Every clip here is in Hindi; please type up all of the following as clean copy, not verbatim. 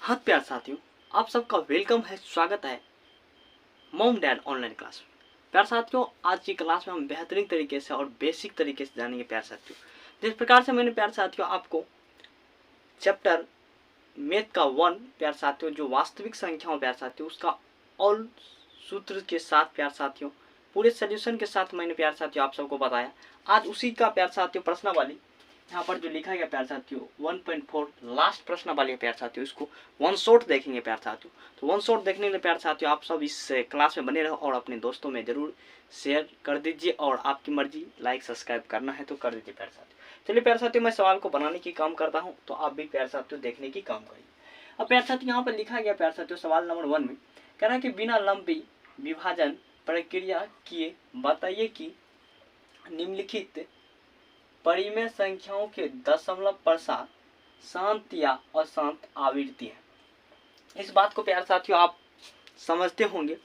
हाँ प्यार साथियों, आप सबका वेलकम है, स्वागत है मॉम डैड ऑनलाइन क्लास में। प्यार साथियों, आज की क्लास में हम बेहतरीन तरीके से और बेसिक तरीके से जानेंगे प्यार साथियों। जिस प्रकार से मैंने प्यार साथियों आपको चैप्टर मैथ का 1 प्यार साथियों, जो वास्तविक संख्याओं प्यार साथियों, उसका ऑल सूत्र के साथ प्यार साथियों, पूरे सोल्यूशन के साथ मैंने प्यार साथियों आप सबको बताया। आज उसी का प्यार साथियों प्रश्नावली यहाँ पर जो लिखा गया प्यार साथियों 1.4 लास्ट प्रश्नावली है प्यार साथियों, इसको वन शॉट देखेंगे प्यार साथियों। तो वन शॉट देखने के लिए प्यार साथियों आप सब इस क्लास में बने रहो और अपने दोस्तों में जरूर शेयर कर दीजिए, और आपकी मर्जी लाइक सब्सक्राइब करना है तो कर दीजिए प्यार साथियों। चलिए प्यार साथियों, मैं सवाल को बनाने की काम करता हूँ, तो आप भी प्यार साथियों देखने की काम करिए। अब प्यार साथियों यहाँ पर लिखा गया प्यार साथियों सवाल नंबर 1 में कह रहा है कि बिना लंबी विभाजन प्रक्रिया किए बताइए कि निम्नलिखित परिमेय संख्याओं के दशमलव प्रसार शांत या अशांत आवृत्ति है। इस बात को प्यार साथियों आप समझते होंगे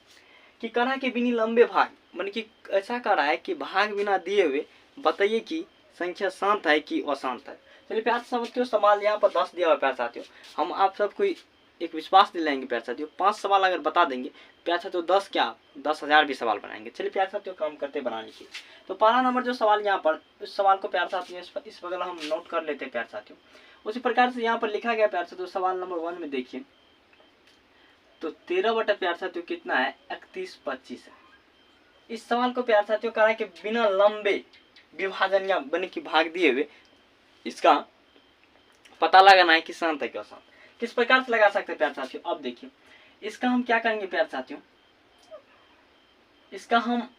कि कह रहा है कि बिना लंबे भाग, माने कि ऐसा कह रहा है कि भाग बिना दिए हुए बताइए कि संख्या शांत है कि अशांत है। चलिए प्यार समझते हो, सवाल यहाँ पर 10 दिया हुआ प्यार साथियों। हम आप सबको एक विश्वास दिलाएंगे प्यार साथियों, 5 सवाल अगर बता देंगे प्यार साथियों 10,000 भी सवाल बनाएंगे। चलिए प्यार साथियों काम करते बनाने की। तो पहला नंबर जो सवाल यहाँ पर, इस सवाल को प्यार साथियों इस बगल हम नोट कर लेते हैं प्यार साथियों। उसी प्रकार से यहाँ पर लिखा गया प्यार साथियों सवाल नंबर 1 में देखिए तो 13 बटा प्यार साथियों कितना है 31/25 है। इस सवाल को प्यार साथियों कहा है कि बिना लंबे विभाजन या बने की भाग दिए हुए इसका पता लगाना है कि शांत है कि अशांत। किस प्रकार से लगा सकते हैं प्यार साथियों, अब देखिए इसका हम क्या करेंगे प्यार साथियों, इसका हम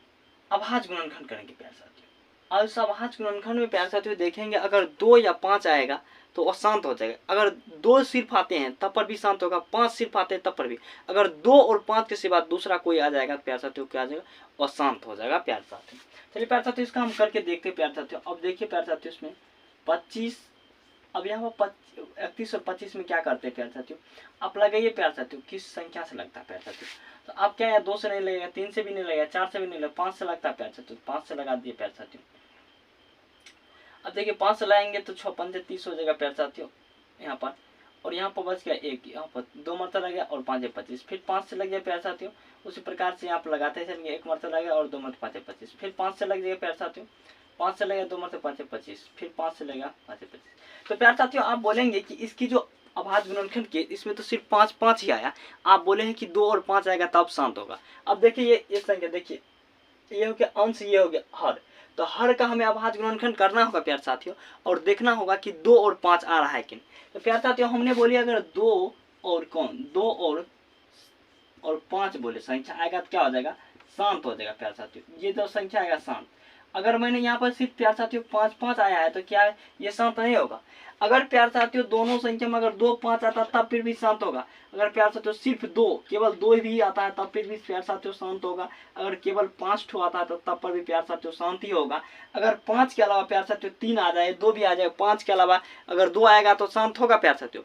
अभाज्य गुणनखंड करेंगे प्यार साथियों। और इस अभाज्य गुणनखंड में प्यार साथियों देखेंगे अगर 2 या 5 आएगा तो अशांत हो जाएगा। अगर 2 सिर्फ आते हैं तब पर भी शांत होगा, 5 सिर्फ आते हैं तब पर भी। अगर 2 और 5 के सिवा दूसरा कोई आ जाएगा तो प्यार साथियों क्या आ जाएगा, अशांत हो जाएगा प्यार साथियों। चलिए प्यार साथियों इसका हम करके देखते हैं प्यार साथियों। अब देखिए प्यार साथियों इसमें 25, अब यहाँ पर 31 और 25 में क्या करते हैं प्यार साथियों, आप लगाइए प्यार साथियों किस संख्या से लगता है प्यार साथियों। तो आप क्या है 2 से नहीं लगेगा, 3 से भी नहीं लगेगा, 4 से भी नहीं लगेगा, 5 से लगता है प्यार साथियों, 5 से लगा दिए प्यार साथियों। अब देखिए 5 से लगाएंगे तो 6 5 से 30 हो जाएगा प्यार साथियों यहाँ पर, और यहाँ पर बच गया 1, यहाँ पर 2 मरतबा लग गया और 5 25, फिर 5 से लग गया प्यार साथियों। उसी प्रकार से यहाँ पर लगाते चलेंगे, 1 मरतबा लग गया और 2 मरतबा 5 25, फिर 5 से लग जाएगा प्यार साथियों, 5 से लगेगा 2 मरतबा 5 25, फिर 5 से लगेगा 5 25। तो प्यार साथियों आप बोलेंगे कि इसकी जो अभाज्य गुणनखंड के इसमें तो सिर्फ 5 5 ही आया, आप बोले हैं कि 2 और 5 आएगा तब शांत होगा। अब देखिए ये संख्या देखिए, ये हो गया अंश, ये हो गया हर, तो हर का हमें अभाज्य गुणनखंड करना होगा प्यार साथियों, और देखना होगा कि 2 और 5 आ रहा है कि नहीं। तो प्यार साथियों हमने बोली अगर 2 और 5 बोले संख्या आएगा तो क्या हो जाएगा, शांत हो जाएगा प्यार साथियों। ये तो संख्या आएगा शांत। अगर मैंने यहाँ पर सिर्फ प्यार साथियों 5 5 आया है तो क्या है, ये शांत नहीं होगा। अगर प्यार साथियों दोनों संख्या में अगर 2 5 आता तब फिर भी शांत होगा। अगर प्यार साथियों सिर्फ 2 केवल 2 भी आता है तब फिर भी प्यार साथियों शांत होगा। अगर केवल 5 ठो आता है तो तब पर भी प्यार साथियों शांति होगा। अगर 5 के अलावा प्यार साथियों 3 आ जाए, 2 भी आ जाए, 5 के अलावा अगर 2 आएगा तो शांत होगा प्यार साथियों,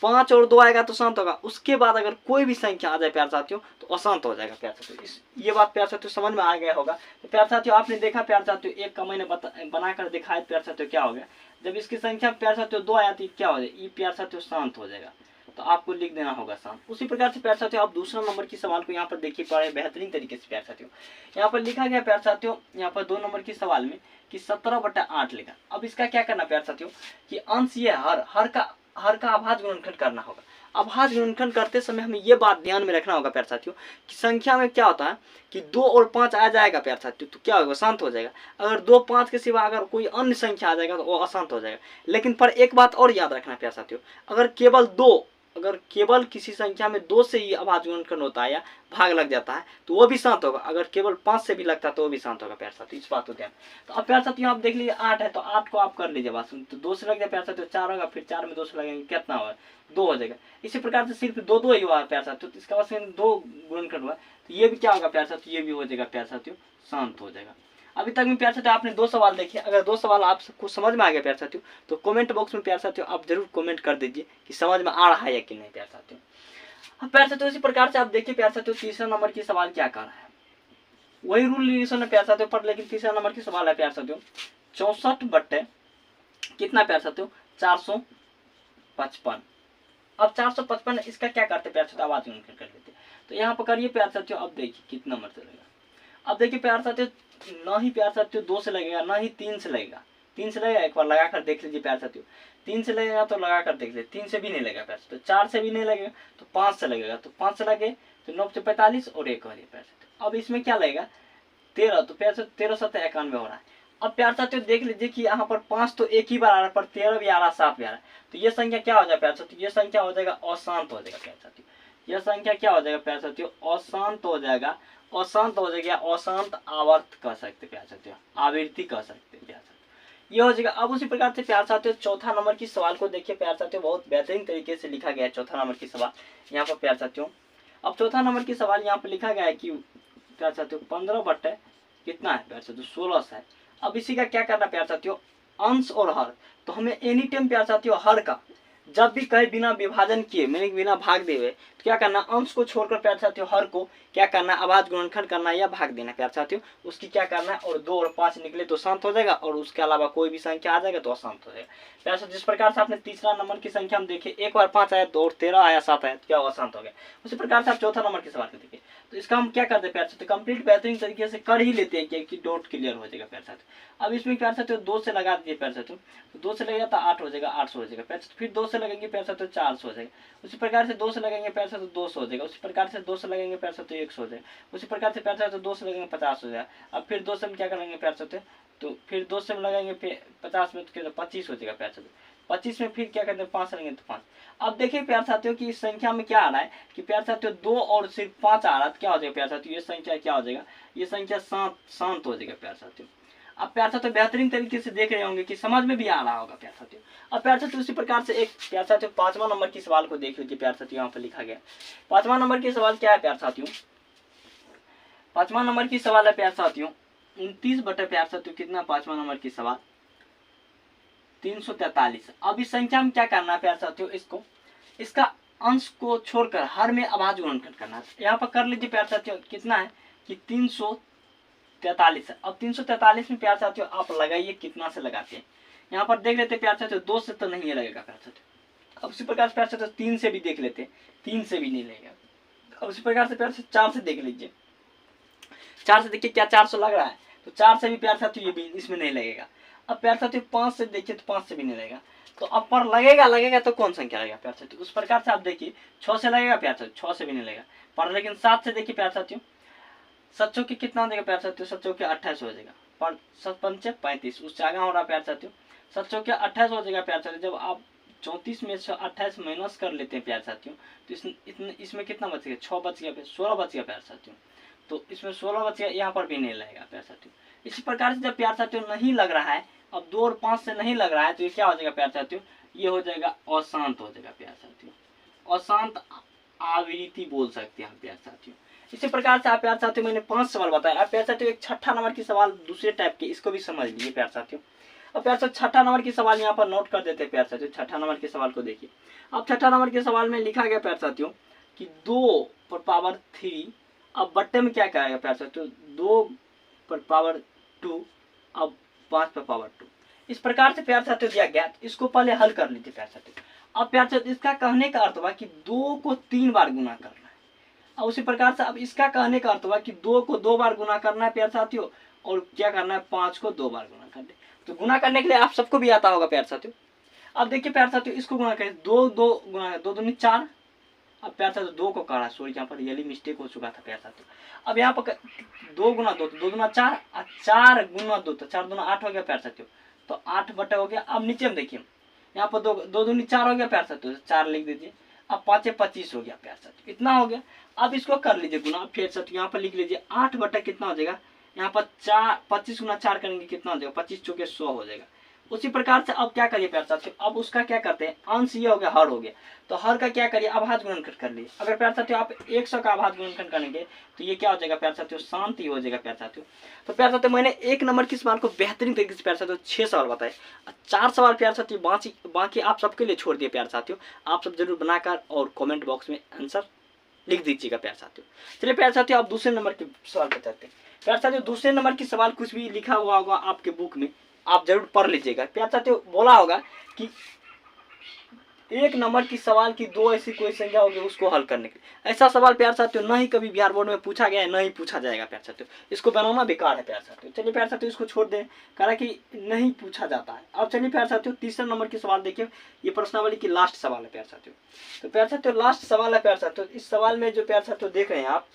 5 और 2 आएगा तो शांत होगा। उसके बाद अगर कोई भी संख्या आ जाए प्यार साथियों तो अशांत हो जाएगा प्यार साथियों। ये बात प्यार साथियों समझ में आ गया होगा। तो प्यार साथियों आपने देखा प्यार साथियों एक का मैंने बनाकर दिखाया प्यार साथियों क्या हो गया, जब इसकी संख्या प्यार साथियों 2 आती क्या हो जाए, ये प्यार साथियों शांत हो जाएगा। तो आपको लिख देना होगा शांत। उसी प्रकार से प्यार साथियों आप दूसरा नंबर की सवाल को यहाँ पर देखिए पढ़े बेहतरीन तरीके से प्यार साथियों। यहाँ पर लिखा गया प्यार साथियों, यहाँ पर 2 नंबर की सवाल में कि 17 बटा 8 लिखा। अब इसका क्या करना प्यार साथियों कि अंश ये हर का अभाज्य गुणनखंड करना होगा। अभाज्य गुणनखंड करते समय हमें ये बात ध्यान में रखना होगा प्यार साथियों कि संख्या में क्या होता है कि 2 और 5 आ जाएगा प्यार साथियों तो क्या होगा, शांत हो जाएगा। अगर 2 5 के सिवा अगर कोई अन्य संख्या आ जाएगा तो वो अशांत हो जाएगा। लेकिन पर एक बात और याद रखना प्यार साथियों, अगर केवल किसी संख्या में 2 से ही अभाज्य गुणनखंड होता है या भाग लग जाता है तो वो भी शांत होगा। अगर केवल 5 से भी लगता है तो वो भी शांत होगा प्यार साथियों, इस बात को ध्यान। तो अब प्यार साथियों आप देख लीजिए 8 है तो 8 को आप कर लीजिए बात सुन, तो 2 से लग जाए प्यार साथियों 4 होगा, फिर 4 में 2 से लगेंगे कितना होगा, 2 हो जाएगा। इसी प्रकार से सिर्फ 2 ही हुआ प्यार साथियों, तो इसका मतलब 2 गुणनखंड हुआ तो ये भी क्या होगा प्यार साथियों, ये भी हो जाएगा प्यार साथियों, शांत हो जाएगा। अभी तक में प्यार साथियों आपने 2 सवाल देखे। अगर 2 सवाल आप सबको समझ में आ गया प्यार साथियों तो कमेंट बॉक्स में प्यार साथियों आप जरूर कमेंट कर दीजिए कि समझ में आ रहा है या कि नहीं प्यार साथियों। अब प्यार साथियों इसी प्रकार से आप देखिए प्यार साथियों तीसरा नंबर की सवाल क्या कर रहा है, वही रूल रिलेशन है प्यार साथियों पर, लेकिन तीसरा नंबर की सवाल है प्यार साथियों 64 बटे कितना प्यार साथियों 455। अब 455 इसका क्या करते प्यार साथियों, आवाज गुणनखंड कर लेते। तो यहाँ पर करिए प्यार साथियों, अब देखिए कितना नंबर चलेगा। अब देखिए प्यार साथियों, ना ही प्यार साथियों 2 से लगेगा, ना ही 3 से लगेगा। 3 से लगेगा, एक बार लगा कर देख लीजिए प्यार साथियों। 3 से लगेगा तो लगा कर देख लीजिए, 3 से भी नहीं लगेगा प्यार साथियों, 4 से भी नहीं लगेगा तो 5 से लगेगा, तो 5 से लगे तो 9 से 45 और 1 और प्यार साथियों। अब इसमें क्या लगेगा 13, तो प्यार साथियों 13 7 91 हो रहा है। अब प्यार साथियों देख लीजिए कि यहाँ पर 5 तो एक ही बार आ रहा है, पर 13 भी आ रहा, 7 भी आ रहा है। तो ये संख्या क्या हो जाएगा प्यार साथियों, ये संख्या हो जाएगा अशांत हो जाएगा प्यार साथियों। यह संख्या क्या हो जाएगा प्यार साथियों, अशांत हो जाएगा, अशांत हो जाएगा, अशांत आवर्त कह सकते प्यार साथियों, आवृत्ति कह सकते प्यार साथियों, ये हो जाएगा। अब उसी प्रकार से प्यार साथियों चौथा नंबर की सवाल को देखिए प्यार साथियों, बहुत बेहतरीन तरीके से लिखा गया है चौथा नंबर की सवाल यहाँ पर प्यार साथियों। अब चौथा नंबर की सवाल यहाँ पर लिखा गया है कि प्यार साथियों 15 बटे कितना है प्यार साथियों, 16 है। अब इसी का क्या करना प्यार साथियों, अंश और हर। तो हमें एनी टाइम प्यार साथियों हर का जब भी कहे बिना विभाजन किए, मैंने बिना भाग दे हुए, तो क्या करना, अंश को छोड़कर प्यार साथियों हर को क्या करना, आवाज गुणनखंड करना या भाग देना प्यार साथियों, उसकी क्या करना है, और 2 और 5 निकले तो शांत हो जाएगा, और उसके अलावा कोई भी संख्या आ जाएगा तो अशांत हो जाएगा प्यार साथियों। जिस प्रकार से आपने तीसरा नंबर की संख्या हम देखे, 1 और 5 आया, 2 और 13 आया, 7 आया, तो क्या अशांत हो गया। उसी प्रकार से आप चौथा नंबर की सवाल को देखिए, तो इसका हम क्या करते हैं प्यार साथियों, कंप्लीट बेहतरीन तरीके से कर ही लेते हैं कि डॉट क्लियर हो जाएगा प्यार साथियों। अब इसमें प्यार साथियों 2 से लगा दीजिए प्यार साथियों, तो 2 से लगेगा तो 8 हो जाएगा, 800 हो जाएगा प्यार साथियों। फिर 2 से लगेंगे प्यार साथियों 400 हो जाएगा। उसी प्रकार से 2 से लगेंगे प्यार साथियों 200 हो जाएगा। उसी प्रकार से 2 से लगेंगे प्यार साथियों 100 हो जाएगा। उसी प्रकार से प्यार साथियों 2 से लगेंगे 50 हो जाएगा। अब फिर 2 से हम क्या करेंगे प्यार साथियों, तो फिर 2 से हम लगाएंगे 50 में तो 25 हो जाएगा प्यार साथियों। 25 में फिर क्या करते हैं 5 लेंगे तो 5। अब देखिए प्यार साथियों कि इस संख्या में क्या आ रहा है कि प्यार साथियों 2 और सिर्फ 5 आ रहा है, क्या हो जाएगा प्यार साथियों, ये संख्या क्या हो जाएगा, ये संख्या शांत हो जाएगा प्यार साथियों। अब प्यार साथियों बेहतरीन तरीके से देख रहे होंगे कि समझ में भी आ रहा होगा प्यार साथियों। अब प्यार साथियों उसी प्रकार से एक प्यार साथियों 5वां नंबर की सवाल को देख लीजिए प्यार साथियों, यहाँ पर लिखा गया 5वां नंबर की सवाल क्या है प्यार साथियों, 5वां नंबर की सवाल है प्यार साथियों 29 बटे प्यार साथियों कितना, 5वां नंबर की सवाल 343। अब इस संख्या में क्या करना है प्यार साथियों, इसका अंश को छोड़कर हर में आवाज गुणनखंड करना है। यहाँ पर कर लीजिए प्यार साथियों कितना है कि 343 है। अब 343 में प्यार साथियों आप लगाइए, कितना से लगाते हैं, यहाँ पर देख लेते प्यार साथियों 2 से तो नहीं लगेगा प्यार साथियों। अब उसी प्रकार से प्यार साथियों 3 से भी देख लेते, 3 से भी नहीं लगेगा। अब उसी प्रकार से प्यार साथियों 4 से देख लीजिए, 4 से देखिए क्या 400 लग रहा है, तो 4 से भी प्यार साथियों ये भी इसमें नहीं लगेगा। अब प्यार साथियों 5 से देखिए तो 5 से भी नहीं लगेगा। तो अब पर लगेगा तो कौन संख्या लगेगा प्यार साथियों, उस प्रकार से आप देखिए 6 से लगेगा प्यार साथियों, 6 से भी नहीं लगेगा पर। लेकिन 7 से देखिए प्यार साथियों, 7 चौके कितना देगा प्यार साथियों, 7 चौके 28 हो जाएगा, पर 7 पंचे 35, उससे आगे हो रहा प्यार साथियों 7 चौके 28 हो जाएगा प्यार साथियों। जब आप 34 में से 28 माइनस कर लेते हैं प्यार साथियों, तो इसमें कितना बचेगा, 6 बच गया, 16 बच गया प्यार साथियों। तो इसमें 16 बच गया, यहाँ पर भी नहीं लगेगा प्यार साथियों। इसी प्रकार से जब प्यार साथियों नहीं लग रहा है, अब 2 और 5 से नहीं लग रहा है, तो ये क्या हो जाएगा प्यार साथियों, ये हो जाएगा अशांत हो जाएगा प्यार साथियों, अशांत आवृत्ति बोल सकते हैं हम प्यार साथियों। इसी प्रकार से आप प्यार साथियों मैंने 5 सवाल बताया। अब प्यार साथियों एक छठा नंबर की सवाल दूसरे टाइप के, इसको भी समझ लीजिए प्यार साथियों। अब प्यार साथियों छठा नंबर की सवाल यहाँ पर नोट कर देते हैं प्यार साथियों। छठा नंबर के सवाल को देखिए। अब छठा नंबर के सवाल में लिखा गया प्यार साथियों कि 2 पर पावर 3, अब बट्टे में क्या करेगा प्यार साथियों, 2 पर पावर 2, अब 5 पर पावर 2। इस प्रकार से प्यार साथियों दिया गया, इसको पहले हल कर लीजिए प्यार साथियों। अब प्यार साथियों इसका कहने का अर्थ हुआ कि 2 को 3 बार गुना करना है। अब उसी प्रकार से अब इसका कहने का अर्थ हुआ कि 2 को 2 बार गुना करना है प्यार साथियों, और क्या करना है 5 को 2 बार गुना करना है। तो गुना करने के लिए आप सबको भी आता होगा प्यार साथियों। अब देखिए प्यार साथियों इसको गुना करें, 2 गुना 2 दूनी 4। अब प्यार साथियों 2 को करा, सॉरी यहाँ पर रियली मिस्टेक हो चुका था प्यार साथियों। अब यहाँ पर 2 गुना 2 2 दूना 4, 4 गुना 2 तो 4 दूना 8 हो गया प्यार साथियों, तो 8 बटा हो गया। अब नीचे में देखिए यहाँ पर 2 दूनी 4 हो गया प्यार साथियों, 4 लिख दीजिए। अब 5 25 हो गया प्यार साथियों, इतना हो गया। अब इसको कर लीजिए गुना, फिर साथियों यहाँ पर लिख लीजिए 8 बटा कितना हो जाएगा, यहाँ पर 25 गुना 4 करेंगे कितना हो जाएगा, 25 चौके 100 हो जाएगा। उसी प्रकार से अब क्या करिए प्यार साथियों, अब उसका क्या करते हैं, अंश ये हो गया, हर हो गया, तो हर का क्या करिए आभाज्य गुणनखंड कर लिए। अगर प्यार साथियों आप 100 का आभाज्य गुणनखंड करेंगे तो ये क्या हो जाएगा प्यार साथियों, शांति हो जाएगा प्यार साथियों। तो प्यार साथियों मैंने 1 नंबर की सवाल को बेहतरीन तरीके से प्यार साथियों 6 सवाल बताए, 4 सवाल प्यार साथियों बाकी आप सबके लिए छोड़ दिए प्यार साथियों। आप सब जरूर बनाकर और कॉमेंट बॉक्स में आंसर लिख दीजिएगा प्यार साथियों। चलिए प्यार साथियों आप दूसरे नंबर के सवाल पर चलते हैं। प्यार साथियों दूसरे नंबर की सवाल कुछ भी लिखा हुआ होगा आपके बुक में, आप जरूर पढ़ लीजिएगा। प्यार साथियों बोला होगा कि एक नंबर की सवाल की दो ऐसी कोई संख्या होगी उसको हल करने के लिए। ऐसा सवाल प्यार साथियों न ही कभी बिहार बोर्ड में पूछा गया है, न ही पूछा जाएगा प्यार साथियों। इसको बनाना बेकार है प्यार साथियों। चलिए प्यार साथियों इसको छोड़ दें, कहा कि नहीं पूछा जाता है। अब चलिए प्यार साथियों तीसरे नंबर की सवाल देखिए, ये प्रश्नावली की लास्ट सवाल है प्यार साथियों। तो प्यार साथियों लास्ट सवाल है प्यार साथियों। इस सवाल में जो प्यार साथियों देख रहे हैं आप,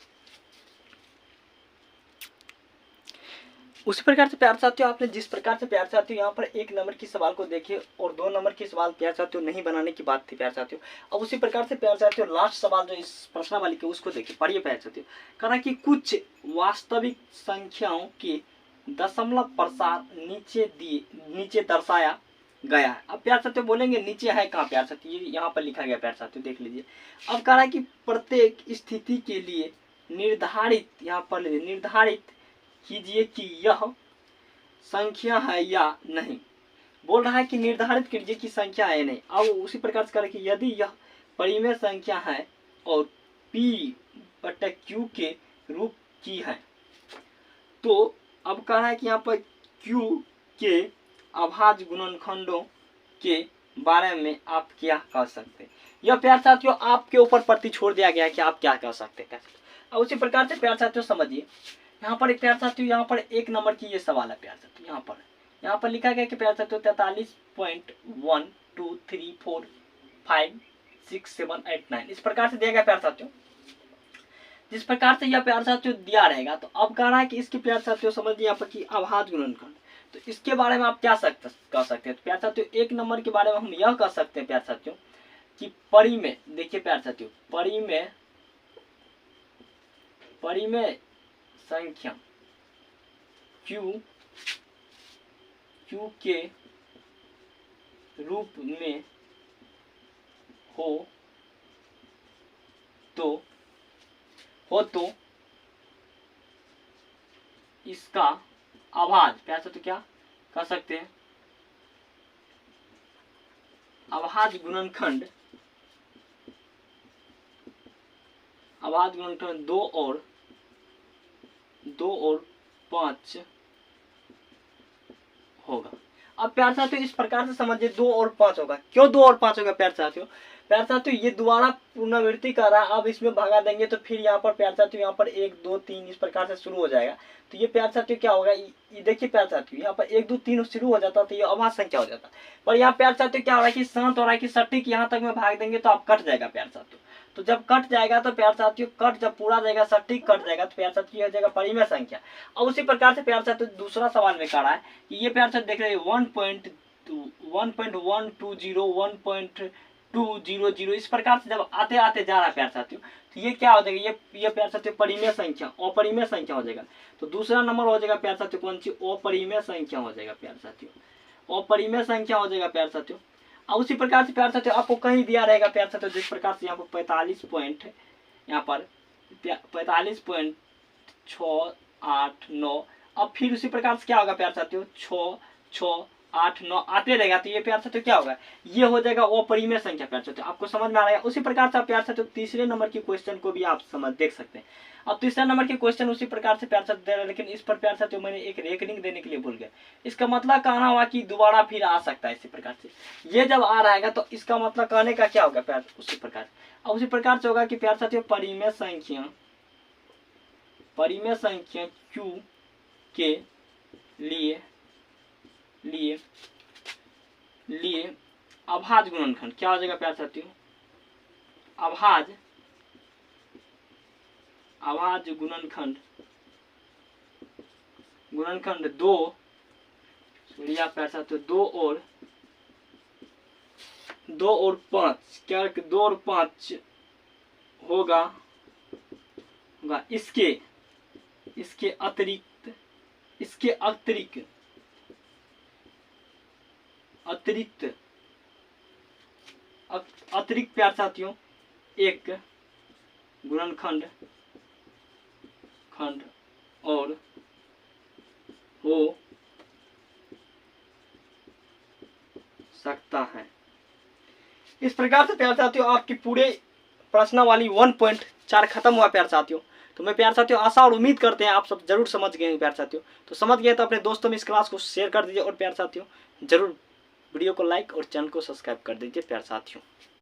उसी प्रकार से प्यार साथियों आपने जिस प्रकार से प्यार साथियों यहाँ पर एक नंबर की सवाल को देखिए और दो नंबर की सवाल प्यार साथियों नहीं बनाने की बात थी प्यार साथियों। अब उसी प्रकार से प्यार साथियों लास्ट सवाल जो इस प्रश्नावली के उसको देखिए, पढ़िए प्यार साथियों। कहना कि कुछ वास्तविक संख्याओं के दशमलव प्रसार नीचे दर्शाया गया है। अब प्यार साथियों बोलेंगे नीचे है कहाँ प्यार साथियों, ये यहाँ पर लिखा गया प्यार साथियों देख लीजिए। अब कह रहा है कि प्रत्येक स्थिति के लिए निर्धारित, यहाँ पर निर्धारित कीजिए कि यह संख्या है या नहीं। बोल रहा है कि निर्धारित कीजिए कि संख्या है नहीं। अब उसी प्रकार से करें कि यदि यह परिमेय संख्या है और P/Q के रूप की है, तो अब कह रहा है कि यहाँ पर Q के अभाज्य गुणनखंडों के बारे में आप क्या कह सकते हैं। यह प्यार साथियों आपके ऊपर प्रति छोड़ दिया गया है कि आप क्या कह सकते हैं। अब उसी प्रकार से प्यार साथियों समझिए, यहाँ पर प्यार साथियों यहाँ पर एक नंबर की ये सवाल है प्यार साथियों। यहाँ पर लिखा गया कि प्यार साथियों 43.123456789 इस प्रकार से दिया गया प्यार साथियों। जिस प्रकार से यह प्यार साथियों दिया रहेगा, तो अब कह रहा है कि इसकी प्यार साथियों समझिए यहाँ पर कि अभाज्य गुणनखंड, तो इसके बारे में आप क्या कह सकते हैं। तो प्यार साथियों एक नंबर के बारे में हम यह कह सकते हैं प्यार साथियों कि परिमेय, देखिए प्यार साथियों परिमेय संख्या Q के रूप में हो तो इसका अभाज्य प्यार साथियों क्या कह सकते हैं, अभाज्य गुणनखंड 2 और 5 होगा। अब प्यार साथियों इस प्रकार से समझिए 2 और 5 होगा। क्यों 2 और 5 होगा प्यार साथियों ये दोबारा पुनरावृत्ति कर रहा है। अब इसमें भागा देंगे तो फिर यहाँ पर प्यार साथियों यहाँ पर 1 2 3 इस प्रकार से शुरू हो जाएगा। तो ये प्यार साथियों क्या होगा, ये देखिए प्यार साथियों यहाँ पर 1 2 3 शुरू हो जाता तो ये अभाज्य संख्या हो जाता। पर यहाँ प्यार साथियों क्या हो रहा है कि शांत हो रहा है कि सटीक यहाँ तक में भाग देंगे तो आप कट जाएगा प्यार साथियों। तो जब कट जाएगा तो प्यार साथियों जब पूरा जाएगा सटीक कट जाएगा तो प्यार साथियों हो जाएगा परिमेय संख्या। और उसी प्रकार से प्यार साथियों दूसरा सवाल में कह रहा है कि ये प्यार साथियों देख रहे हैं 1.120 इस प्रकार से जब आते आते जा रहा है प्यार साथियों, तो ये क्या हो जाएगा, ये प्यार साथियों परिमेय संख्या अपरिमेय संख्या हो जाएगा। तो दूसरा नंबर हो जाएगा प्यार साथियों कौन सी, अपरिमेय संख्या हो जाएगा प्यार साथियों, अपरिमेय संख्या हो जाएगा प्यार साथियों। अब उसी प्रकार से प्यार साथियों आपको कहीं दिया रहेगा प्यार साथियों जिस प्रकार से यहाँ पर 45.689। अब फिर उसी प्रकार से क्या होगा प्यार साथियों 6 6 8 9 आते रहेगा। तो ये प्यार साथियों क्या होगा, ये हो जाएगा अपरिमेय संख्या प्यार साथियों। आपको समझ में आ रहा है। उसी प्रकार से प्यार साथियों तीसरे नंबर की क्वेश्चन को भी आप देख सकते हैं। अब तीसरा नंबर के क्वेश्चन उसी प्रकार से प्यार साथियों दे रहा है, लेकिन इस पर प्यार साथियों मैंने एक रेकरिंग देने के लिए भूल गया। इसका मतलब कहना हुआ कि दोबारा फिर आ सकता है इसी प्रकार से। ये जब आ रहेगा तो इसका मतलब कहने का क्या होगा प्यार उसी प्रकार। अब उसी प्रकार से होगा कि प्यार साथियों परिमेय संख्या Q के लिए अभाज्य गुणनखंड क्या हो जाएगा प्यार साथियों, अभाज्य गुणनखंड 2 प्यार साथियों 2 और 5 क्या 2 और 5 होगा इसके अतिरिक्त प्यार साथियों एक गुणनखंड और हो सकता है। इस प्रकार से प्यार साथियों आपकी पूरे प्रश्नावली 1.4 खत्म हुआ प्यार साथियों। तो मैं प्यार साथियों आशा और उम्मीद करते हैं आप सब जरूर समझ गए हैं प्यार साथियों। तो समझ गए तो अपने दोस्तों में इस क्लास को शेयर कर दीजिए और प्यार साथियों जरूर वीडियो को लाइक और चैनल को सब्सक्राइब कर दीजिए प्यारे साथियों।